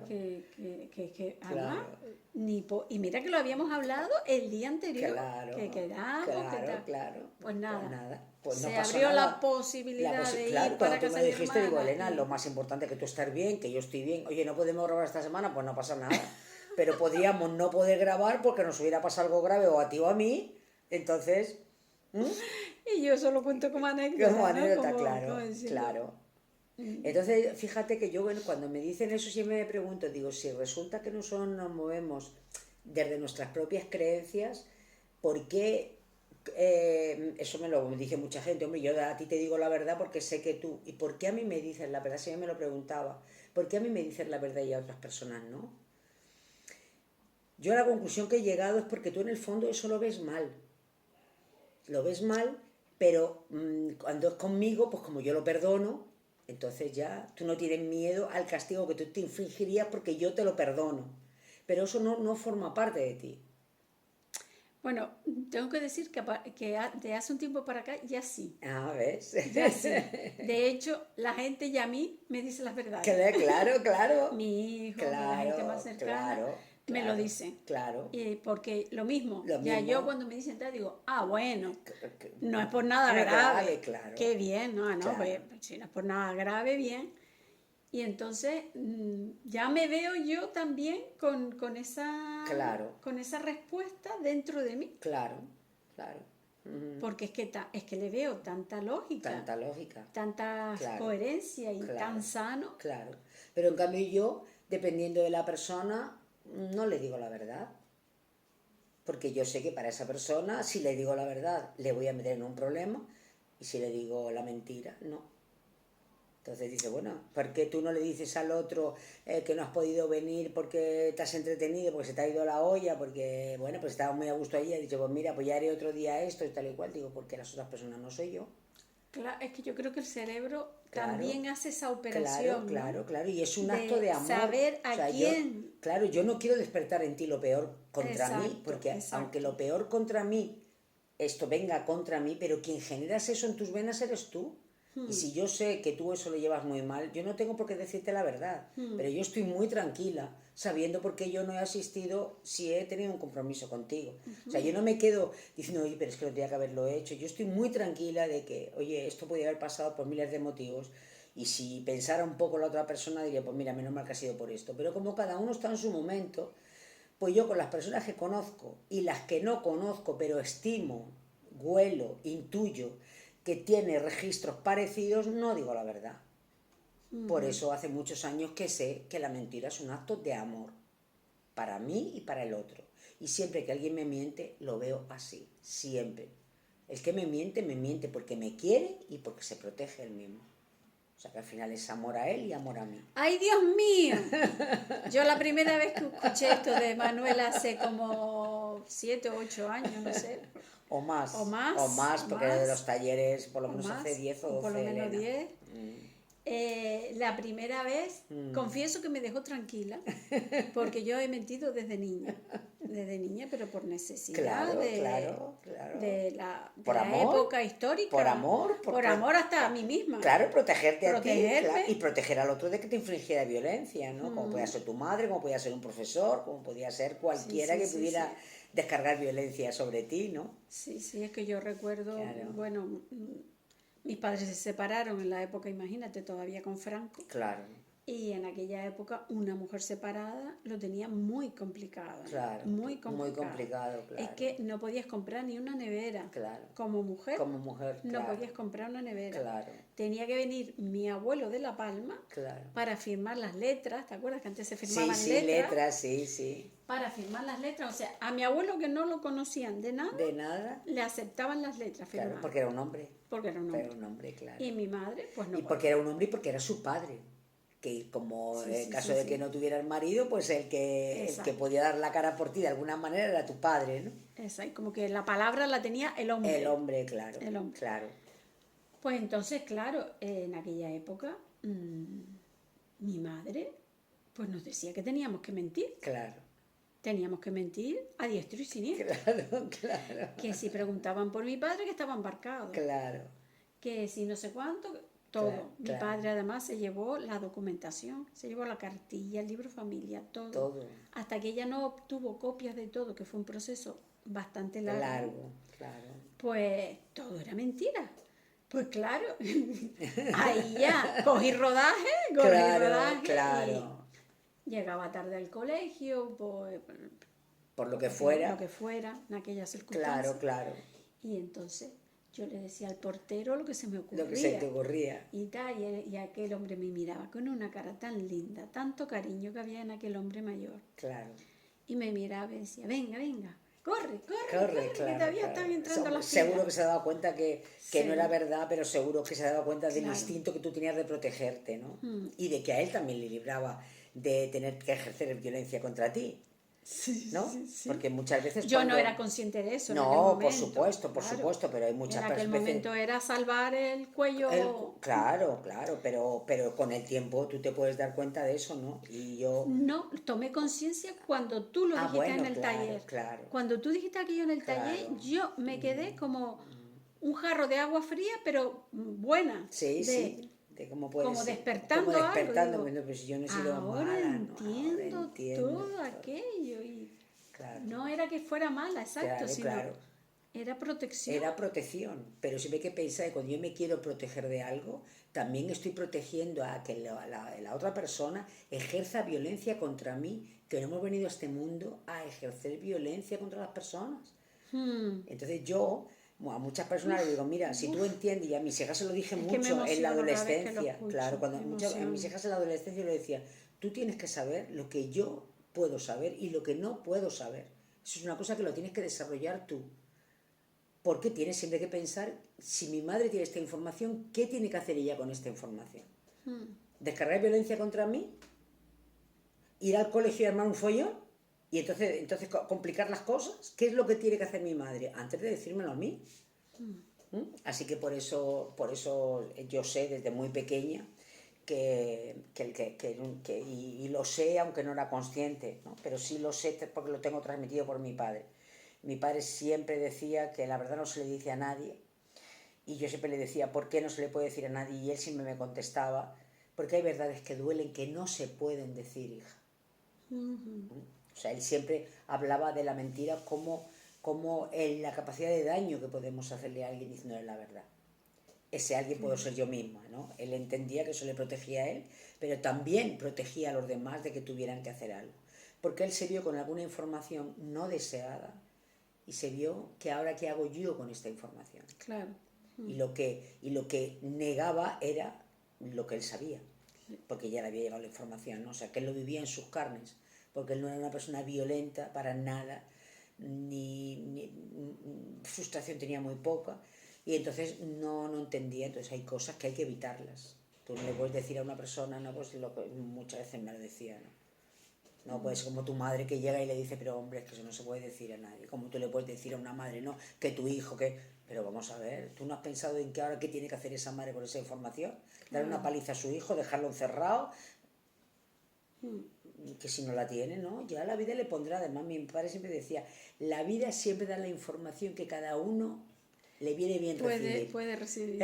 [SPEAKER 1] además,
[SPEAKER 2] claro,
[SPEAKER 1] y mira que lo habíamos hablado el día anterior, que
[SPEAKER 2] claro,
[SPEAKER 1] quedamos, que
[SPEAKER 2] claro,
[SPEAKER 1] tal.
[SPEAKER 2] claro.
[SPEAKER 1] Pues
[SPEAKER 2] Pues
[SPEAKER 1] nada,
[SPEAKER 2] nada, pues no
[SPEAKER 1] se
[SPEAKER 2] pasó
[SPEAKER 1] abrió la
[SPEAKER 2] nada.
[SPEAKER 1] posibilidad de
[SPEAKER 2] Claro,
[SPEAKER 1] ir
[SPEAKER 2] cuando
[SPEAKER 1] para
[SPEAKER 2] tú me
[SPEAKER 1] casa
[SPEAKER 2] lo
[SPEAKER 1] de mi
[SPEAKER 2] dijiste, digo,
[SPEAKER 1] hermana
[SPEAKER 2] Elena, lo
[SPEAKER 1] y
[SPEAKER 2] más importante es que tú estés bien, que yo estoy bien. Oye, no podemos grabar esta semana, pues no pasa nada. Pero podríamos no poder grabar porque nos hubiera pasado algo grave o a ti o a mí. Entonces, ¿m?
[SPEAKER 1] Y yo solo cuento como
[SPEAKER 2] Como
[SPEAKER 1] anécdota, ¿no?
[SPEAKER 2] anécdota,
[SPEAKER 1] Como
[SPEAKER 2] claro,
[SPEAKER 1] diciendo,
[SPEAKER 2] claro. Entonces, fíjate que yo, bueno, cuando me dicen eso, siempre me pregunto, digo, si resulta que nosotros nos movemos desde nuestras propias creencias, ¿por qué? Eso me lo dice mucha gente, hombre, yo a ti te digo la verdad porque sé que tú, ¿y por qué a mí me dices la verdad? Si yo me lo preguntaba, ¿por qué a mí me dices la verdad y a otras personas no? Yo a la conclusión que he llegado es porque tú en el fondo eso lo ves mal, pero cuando es conmigo, pues como yo lo perdono, entonces ya tú no tienes miedo al castigo que tú te infligirías porque yo te lo perdono. Pero eso no forma parte de ti.
[SPEAKER 1] bueno, tengo que decir de hace un tiempo para acá ya sí,
[SPEAKER 2] Ah, ¿ves?
[SPEAKER 1] ya sí. De hecho, la gente ya a mí me dice las verdades.
[SPEAKER 2] Claro, claro.
[SPEAKER 1] Mi hijo, la gente más
[SPEAKER 2] Claro,
[SPEAKER 1] cercana,
[SPEAKER 2] claro,
[SPEAKER 1] me lo
[SPEAKER 2] claro,
[SPEAKER 1] dicen.
[SPEAKER 2] claro.
[SPEAKER 1] Porque lo mismo,
[SPEAKER 2] Lo
[SPEAKER 1] ya yo
[SPEAKER 2] mismo.
[SPEAKER 1] cuando me dicen tal, digo, ah, bueno,
[SPEAKER 2] que-
[SPEAKER 1] no es por nada
[SPEAKER 2] No es
[SPEAKER 1] grave,
[SPEAKER 2] grave, claro,
[SPEAKER 1] qué bien, no, no,
[SPEAKER 2] claro,
[SPEAKER 1] pues si no es por nada grave, bien. Y entonces ya me veo yo también
[SPEAKER 2] claro,
[SPEAKER 1] con esa respuesta dentro de mí,
[SPEAKER 2] claro, claro. Ujú.
[SPEAKER 1] porque es que le veo tanta lógica,
[SPEAKER 2] Tanta lógica.
[SPEAKER 1] tanta
[SPEAKER 2] Claro,
[SPEAKER 1] coherencia y tan
[SPEAKER 2] claro,
[SPEAKER 1] sano.
[SPEAKER 2] claro. Pero en cambio yo, dependiendo de la persona, no le digo la verdad. Porque yo sé que para esa persona, si le digo la verdad, le voy a meter en un problema. Y si le digo la mentira, no. Entonces dice, bueno, ¿por qué tú no le dices al otro que no has podido venir porque te has entretenido, porque se te ha ido la olla, porque, bueno, pues estaba muy a gusto allí? Ha dicho, pues mira, pues ya haré otro día esto y tal y cual. Digo, porque las otras personas no soy yo.
[SPEAKER 1] Claro, es que yo creo que el cerebro
[SPEAKER 2] Claro,
[SPEAKER 1] también hace esa
[SPEAKER 2] claro,
[SPEAKER 1] operación, ¿no?
[SPEAKER 2] claro, claro. Y es un acto
[SPEAKER 1] De
[SPEAKER 2] de amor.
[SPEAKER 1] saber
[SPEAKER 2] O
[SPEAKER 1] a
[SPEAKER 2] sea, yo,
[SPEAKER 1] quién.
[SPEAKER 2] claro, yo no quiero despertar en ti lo peor contra mí,
[SPEAKER 1] Exacto,
[SPEAKER 2] porque aunque
[SPEAKER 1] exacto.
[SPEAKER 2] lo peor contra mí, esto venga contra mí, pero quien generas eso en tus venas eres tú. Y si yo sé que tú eso lo llevas muy mal, yo no tengo por qué decirte la verdad. Pero yo estoy muy tranquila sabiendo por qué yo no he asistido si he tenido un compromiso contigo. O sea, yo no me quedo diciendo, oye, pero es que lo tenía que haberlo hecho. Yo estoy muy tranquila de que, oye, esto podía haber pasado por miles de motivos. Y si pensara un poco la otra persona, diría, pues mira, menos mal que ha sido por esto. Pero como cada uno está en su momento, pues yo con las personas que conozco y las que no conozco, pero estimo, huelo, intuyo que tiene registros parecidos, no digo la verdad. Por eso hace muchos años que sé que la mentira es un acto de amor, para mí y para el otro. Y siempre que alguien me miente, lo veo así, siempre. El que me miente porque me quiere y porque se protege él mismo. O sea que al final es amor a él y amor a mí.
[SPEAKER 1] ¡Ay, Dios mío! Yo la primera vez que escuché esto de Manuel hace como 7 o 8 años, no sé.
[SPEAKER 2] O más,
[SPEAKER 1] O más,
[SPEAKER 2] o más,
[SPEAKER 1] o
[SPEAKER 2] porque
[SPEAKER 1] más,
[SPEAKER 2] de los talleres por lo
[SPEAKER 1] o
[SPEAKER 2] menos
[SPEAKER 1] más,
[SPEAKER 2] hace 10 o
[SPEAKER 1] o
[SPEAKER 2] 12,
[SPEAKER 1] por lo menos
[SPEAKER 2] Elena.
[SPEAKER 1] 10. La primera vez, confieso que me dejó tranquila, porque yo he mentido desde niña, pero por necesidad
[SPEAKER 2] Claro,
[SPEAKER 1] de,
[SPEAKER 2] claro.
[SPEAKER 1] de la, de
[SPEAKER 2] Por
[SPEAKER 1] la
[SPEAKER 2] amor,
[SPEAKER 1] época histórica.
[SPEAKER 2] por amor,
[SPEAKER 1] por amor hasta a mí misma.
[SPEAKER 2] Claro, protegerte a ti,
[SPEAKER 1] Protegerme.
[SPEAKER 2] y proteger al otro de que te infringiera violencia, ¿no? Como podía ser tu madre, como podía ser un profesor, como podía ser cualquiera que pudiera descargar violencia sobre ti, ¿no?
[SPEAKER 1] Sí, sí, es que yo recuerdo,
[SPEAKER 2] Claro.
[SPEAKER 1] bueno, mis padres se separaron en la época, imagínate, todavía con Franco.
[SPEAKER 2] Claro,
[SPEAKER 1] Y en aquella época una mujer separada lo tenía muy complicado.
[SPEAKER 2] claro.
[SPEAKER 1] Muy complicado.
[SPEAKER 2] Muy complicado, claro.
[SPEAKER 1] Es que no podías comprar ni una nevera.
[SPEAKER 2] Claro.
[SPEAKER 1] Como mujer, no
[SPEAKER 2] claro.
[SPEAKER 1] podías comprar una nevera.
[SPEAKER 2] Claro.
[SPEAKER 1] Tenía que venir mi abuelo de La Palma
[SPEAKER 2] Claro.
[SPEAKER 1] para firmar las letras. ¿Te acuerdas que antes se firmaban
[SPEAKER 2] Sí,
[SPEAKER 1] letras?
[SPEAKER 2] sí.
[SPEAKER 1] Para firmar las letras. O sea, a mi abuelo, que no lo conocían de nada,
[SPEAKER 2] De nada.
[SPEAKER 1] le aceptaban las letras firmadas.
[SPEAKER 2] Claro, porque era un hombre.
[SPEAKER 1] Porque era un hombre.
[SPEAKER 2] Era un hombre, claro.
[SPEAKER 1] Y mi madre, pues no.
[SPEAKER 2] Y porque era un hombre y porque era su padre. Que como en caso de que no tuviera el marido, pues el que podía dar la cara por ti de alguna manera era tu padre, ¿no?
[SPEAKER 1] Exacto, como que la palabra la tenía el hombre.
[SPEAKER 2] El hombre, claro.
[SPEAKER 1] El hombre.
[SPEAKER 2] Claro.
[SPEAKER 1] Pues entonces, claro, en aquella época, mi madre, pues nos decía que teníamos que mentir.
[SPEAKER 2] Claro.
[SPEAKER 1] Teníamos que mentir a diestro y siniestro.
[SPEAKER 2] Claro.
[SPEAKER 1] Que si preguntaban por mi padre, que estaba embarcado.
[SPEAKER 2] Claro.
[SPEAKER 1] Que si no sé cuánto, todo.
[SPEAKER 2] Claro.
[SPEAKER 1] Mi padre además se llevó la documentación, se llevó la cartilla, el libro familia, todo.
[SPEAKER 2] Todo.
[SPEAKER 1] Hasta que ella no obtuvo copias de todo, que fue un proceso bastante largo.
[SPEAKER 2] Claro.
[SPEAKER 1] Pues todo era mentira. Pues claro, ahí ya cogí rodaje.
[SPEAKER 2] Claro.
[SPEAKER 1] Y llegaba tarde al colegio, pues,
[SPEAKER 2] por lo que fuera.
[SPEAKER 1] Lo que fuera, en aquellas circunstancias.
[SPEAKER 2] Claro.
[SPEAKER 1] Y entonces yo le decía al portero lo que se me ocurría.
[SPEAKER 2] Lo que se te ocurría.
[SPEAKER 1] Y aquel hombre me miraba con una cara tan linda, tanto cariño que había en aquel hombre mayor.
[SPEAKER 2] Claro.
[SPEAKER 1] Y me miraba y decía, venga, corre,
[SPEAKER 2] claro,
[SPEAKER 1] que todavía están entrando las
[SPEAKER 2] seguro
[SPEAKER 1] filas.
[SPEAKER 2] que se ha dado cuenta que no era verdad, pero seguro que se ha dado cuenta del instinto que tú tenías de protegerte, ¿no? Y de que a él también le libraba de tener que ejercer violencia contra ti. ¿No?
[SPEAKER 1] Sí.
[SPEAKER 2] Porque muchas veces
[SPEAKER 1] yo no era consciente de eso.
[SPEAKER 2] No, por supuesto, pero hay muchas veces.
[SPEAKER 1] En aquel momento era salvar el cuello.
[SPEAKER 2] Claro, pero con el tiempo tú te puedes dar cuenta de eso, ¿no? Y yo.
[SPEAKER 1] No, tomé conciencia cuando tú lo dijiste en el taller.
[SPEAKER 2] Claro.
[SPEAKER 1] Cuando tú dijiste aquello en el taller, yo me quedé como un jarro de agua fría, pero buena.
[SPEAKER 2] Sí.
[SPEAKER 1] Como despertando algo.
[SPEAKER 2] Pues yo no he sido
[SPEAKER 1] ahora
[SPEAKER 2] mala,
[SPEAKER 1] entiendo,
[SPEAKER 2] ahora entiendo
[SPEAKER 1] todo aquello. Y no era que fuera mala, exacto, sino era protección.
[SPEAKER 2] Era protección, pero siempre hay que pensar que cuando yo me quiero proteger de algo, también estoy protegiendo a que la otra persona ejerza violencia contra mí, que no hemos venido a este mundo a ejercer violencia contra las personas. Entonces yo a muchas personas les digo, mira, si tú entiendes, y a mis hijas se lo dije mucho en la adolescencia, claro, cuando a mis hijas en la adolescencia le decía, tú tienes que saber lo que yo puedo saber y lo que no puedo saber. Eso es una cosa que lo tienes que desarrollar tú. Porque tienes siempre que pensar, si mi madre tiene esta información, ¿qué tiene que hacer ella con esta información? ¿Descargar violencia contra mí? ¿Ir al colegio y armar un follón? Y entonces complicar las cosas. ¿Qué es lo que tiene que hacer mi madre? Antes de decírmelo a mí. Así que por eso yo sé desde muy pequeña y lo sé aunque no era consciente, ¿no? Pero sí lo sé porque lo tengo transmitido por mi padre. Mi padre siempre decía que la verdad no se le dice a nadie. Y yo siempre le decía, ¿por qué no se le puede decir a nadie? Y él siempre me contestaba, porque hay verdades que duelen que no se pueden decir, hija. O sea, él siempre hablaba de la mentira como la capacidad de daño que podemos hacerle a alguien diciéndole la verdad. Ese alguien puedo ser yo misma, ¿no? Él entendía que eso le protegía a él, pero también protegía a los demás de que tuvieran que hacer algo. Porque él se vio con alguna información no deseada y se vio que ahora qué hago yo con esta información.
[SPEAKER 1] Claro.
[SPEAKER 2] Y lo que negaba era lo que él sabía, porque ya le había llegado la información, ¿no? O sea, que él lo vivía en sus carnes, porque él no era una persona violenta para nada, ni frustración tenía muy poca, y entonces no entendía. Entonces hay cosas que hay que evitarlas. Tú no le puedes decir a una persona, no, pues lo que muchas veces me lo decía, ¿no? No puede ser como tu madre que llega y le dice, pero hombre, es que eso no se puede decir a nadie. Como tú le puedes decir a una madre, no, que tu hijo, que... Pero vamos a ver, ¿tú no has pensado en que ahora qué tiene que hacer esa madre con esa información? Dar una paliza a su hijo, dejarlo encerrado, que si no la tiene, ¿no? Ya la vida le pondrá. Además, mi padre siempre decía, la vida siempre da la información que cada uno le viene bien recibir.
[SPEAKER 1] Puede recibir,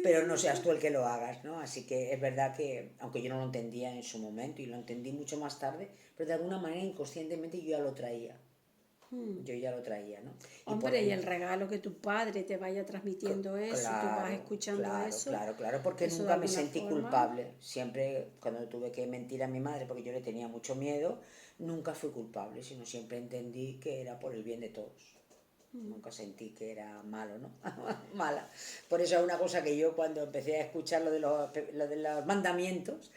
[SPEAKER 2] Pero no seas tú el que lo hagas, ¿no? Así que es verdad que, aunque yo no lo entendía en su momento y lo entendí mucho más tarde, pero de alguna manera inconscientemente yo ya lo traía. Yo ya lo traía, ¿no?
[SPEAKER 1] Hombre, y el regalo que tu padre te vaya transmitiendo eso,
[SPEAKER 2] claro,
[SPEAKER 1] tú vas escuchando eso.
[SPEAKER 2] Claro, porque
[SPEAKER 1] eso
[SPEAKER 2] nunca
[SPEAKER 1] de
[SPEAKER 2] me
[SPEAKER 1] alguna
[SPEAKER 2] sentí
[SPEAKER 1] forma.
[SPEAKER 2] culpable. Siempre, cuando tuve que mentir a mi madre, porque yo le tenía mucho miedo, nunca fui culpable, sino siempre entendí que era por el bien de todos. Nunca sentí que era malo, ¿no? Mala. Por eso es una cosa que yo cuando empecé a escuchar lo de los mandamientos,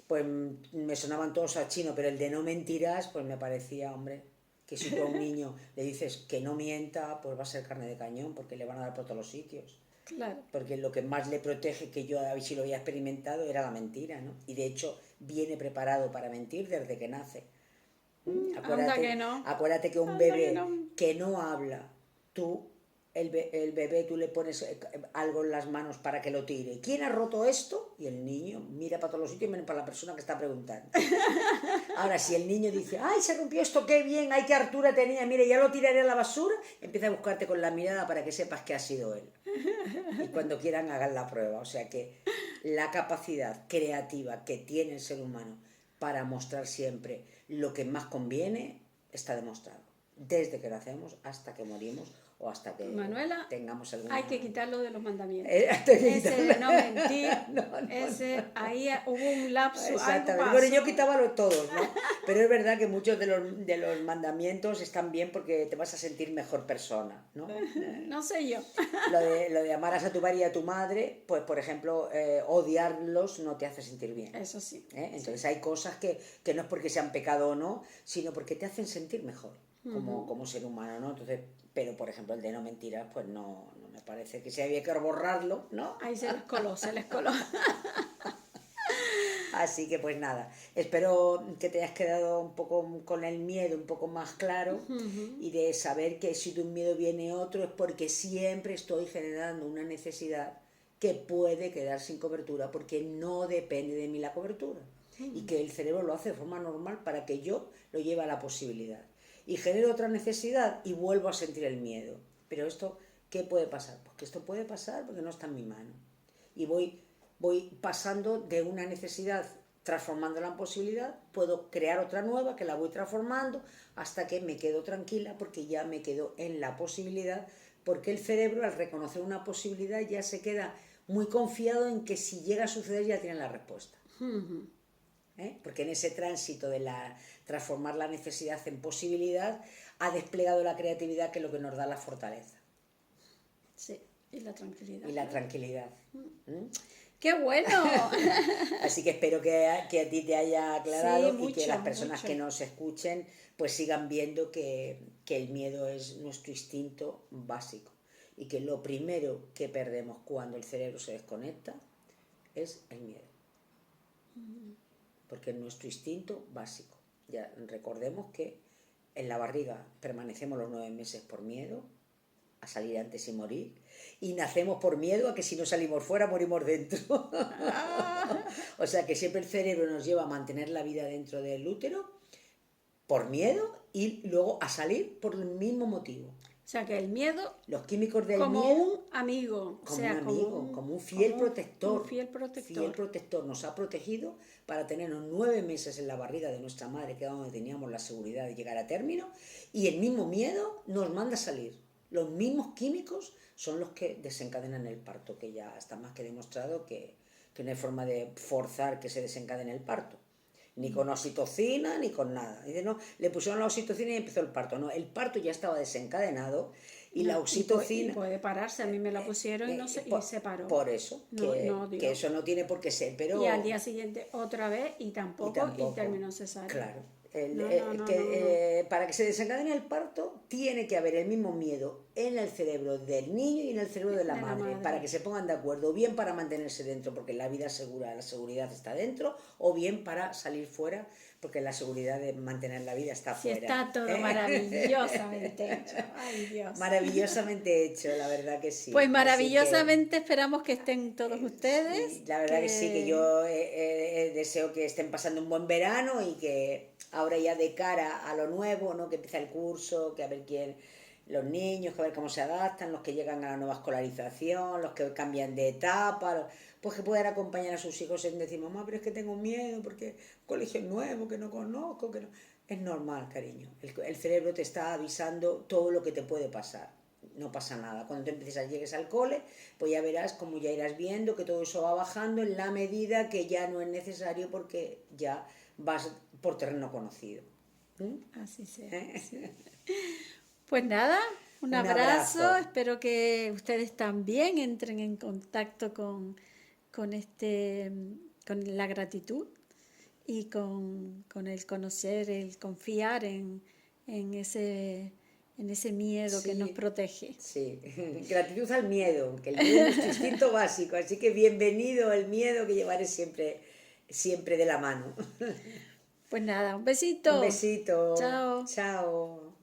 [SPEAKER 2] pues me sonaban todos a chino, pero el de no mentirás, pues me parecía, hombre, que si tú a un niño le dices que no mienta, pues va a ser carne de cañón, porque le van a dar por todos los sitios.
[SPEAKER 1] Claro.
[SPEAKER 2] Porque lo que más le protege, que yo a ver si lo había experimentado, era la mentira, ¿no? Y de hecho viene preparado para mentir desde que nace. Acuérdate que un bebé que no habla, el bebé tú le pones algo en las manos para que lo tire. ¿Quién ha roto esto? Y el niño mira para todos los sitios menos para la persona que está preguntando. Ahora, si el niño dice, ¡ay, se rompió esto, qué bien! ¡Ay, qué hartura tenía! Mire, ya lo tiraré a la basura. Empieza a buscarte con la mirada para que sepas que ha sido él. Y cuando quieran hagan la prueba. O sea que la capacidad creativa que tiene el ser humano para mostrar siempre lo que más conviene está demostrado. Desde que nacemos hasta que morimos o hasta que
[SPEAKER 1] Manuela,
[SPEAKER 2] tengamos alguna...
[SPEAKER 1] hay que quitarlo de los mandamientos.
[SPEAKER 2] Ese
[SPEAKER 1] de no mentir, ahí hubo un lapso.
[SPEAKER 2] Exactamente. Bueno, yo quitaba todos, ¿no? Pero es verdad que muchos de los mandamientos están bien porque te vas a sentir mejor persona, ¿no?
[SPEAKER 1] No sé yo.
[SPEAKER 2] Lo de amarás a tu padre y a tu madre, pues por ejemplo, odiarlos no te hace sentir bien.
[SPEAKER 1] Eso sí.
[SPEAKER 2] Entonces hay cosas que no es porque sean pecado o no, sino porque te hacen sentir mejor como ser humano, ¿no? Entonces, pero por ejemplo el de no mentiras, pues no me parece que se había que borrarlo, ¿no?
[SPEAKER 1] Ahí se les coló.
[SPEAKER 2] Así que pues nada, espero que te hayas quedado un poco con el miedo un poco más claro y de saber que si de un miedo viene otro es porque siempre estoy generando una necesidad que puede quedar sin cobertura porque no depende de mí la cobertura y que el cerebro lo hace de forma normal para que yo lo lleve a la posibilidad. Y genero otra necesidad y vuelvo a sentir el miedo. Pero esto, ¿qué puede pasar? Pues que esto puede pasar porque no está en mi mano. Y voy pasando de una necesidad, transformándola en posibilidad, puedo crear otra nueva que la voy transformando hasta que me quedo tranquila porque ya me quedo en la posibilidad, porque el cerebro al reconocer una posibilidad ya se queda muy confiado en que si llega a suceder ya tiene la respuesta. Porque en ese tránsito de transformar la necesidad en posibilidad ha desplegado la creatividad, que es lo que nos da la fortaleza.
[SPEAKER 1] Sí, y la tranquilidad.
[SPEAKER 2] Y la tranquilidad.
[SPEAKER 1] ¡Qué bueno!
[SPEAKER 2] Así que espero que a ti te haya aclarado y que las personas
[SPEAKER 1] mucho.
[SPEAKER 2] que nos escuchen pues sigan viendo que el miedo es nuestro instinto básico y que lo primero que perdemos cuando el cerebro se desconecta es el miedo. Porque es nuestro instinto básico. Ya recordemos que en la barriga permanecemos los 9 meses por miedo a salir antes y morir, y nacemos por miedo a que si no salimos fuera morimos dentro. O sea que siempre el cerebro nos lleva a mantener la vida dentro del útero por miedo y luego a salir por el mismo motivo.
[SPEAKER 1] O sea que el miedo,
[SPEAKER 2] los químicos del
[SPEAKER 1] como
[SPEAKER 2] miedo,
[SPEAKER 1] un amigo,
[SPEAKER 2] como un fiel protector.
[SPEAKER 1] Un fiel
[SPEAKER 2] protector. Nos ha protegido para tenernos 9 meses en la barriga de nuestra madre, que era donde teníamos la seguridad de llegar a término, y el mismo miedo nos manda a salir. Los mismos químicos son los que desencadenan el parto, que ya está más que demostrado que no hay forma de forzar que se desencadene el parto. Ni con oxitocina, ni con nada. Dice, no, le pusieron la oxitocina y empezó el parto. No, el parto ya estaba desencadenado y la oxitocina...
[SPEAKER 1] Y puede pararse, a mí me la pusieron y se paró.
[SPEAKER 2] Por eso, que eso no tiene por qué ser, pero...
[SPEAKER 1] Y al día siguiente otra vez y tampoco. Y terminó cesárea.
[SPEAKER 2] Claro. Para que se desencadene el parto tiene que haber el mismo miedo en el cerebro del niño y en el cerebro de la
[SPEAKER 1] De la
[SPEAKER 2] madre,
[SPEAKER 1] madre.
[SPEAKER 2] para que se pongan de acuerdo, o bien para mantenerse dentro, porque la vida segura, la seguridad está dentro, o bien para salir fuera, porque la seguridad de mantener la vida está
[SPEAKER 1] Sí,
[SPEAKER 2] fuera.
[SPEAKER 1] está todo maravillosamente hecho. Ay, Dios.
[SPEAKER 2] Maravillosamente hecho, la verdad que sí.
[SPEAKER 1] Pues
[SPEAKER 2] Así que,
[SPEAKER 1] maravillosamente esperamos que estén todos ustedes.
[SPEAKER 2] sí, la verdad que sí, que yo deseo que estén pasando un buen verano y que ahora ya de cara a lo nuevo, ¿no? Que empieza el curso, que a ver quién, los niños, que a ver cómo se adaptan, los que llegan a la nueva escolarización, los que cambian de etapa, pues que puedan acompañar a sus hijos en decir, mamá, pero es que tengo miedo porque colegio nuevo, que no conozco, que no... Es normal, cariño. El cerebro te está avisando todo lo que te puede pasar. No pasa nada. Cuando te llegues al cole, pues ya verás cómo ya irás viendo que todo eso va bajando en la medida que ya no es necesario porque ya vas por terreno conocido.
[SPEAKER 1] Así sea. Sí. Pues nada, un
[SPEAKER 2] Un
[SPEAKER 1] abrazo.
[SPEAKER 2] abrazo.
[SPEAKER 1] Espero que ustedes también entren en contacto con con la gratitud y con el conocer, el confiar en ese miedo que nos
[SPEAKER 2] Sí,
[SPEAKER 1] protege.
[SPEAKER 2] sí. Gratitud al miedo, que el miedo es nuestro instinto básico, así que bienvenido el miedo que llevaré siempre, siempre de la mano.
[SPEAKER 1] Pues nada, un
[SPEAKER 2] Un
[SPEAKER 1] besito.
[SPEAKER 2] besito.
[SPEAKER 1] Chao.
[SPEAKER 2] Chao.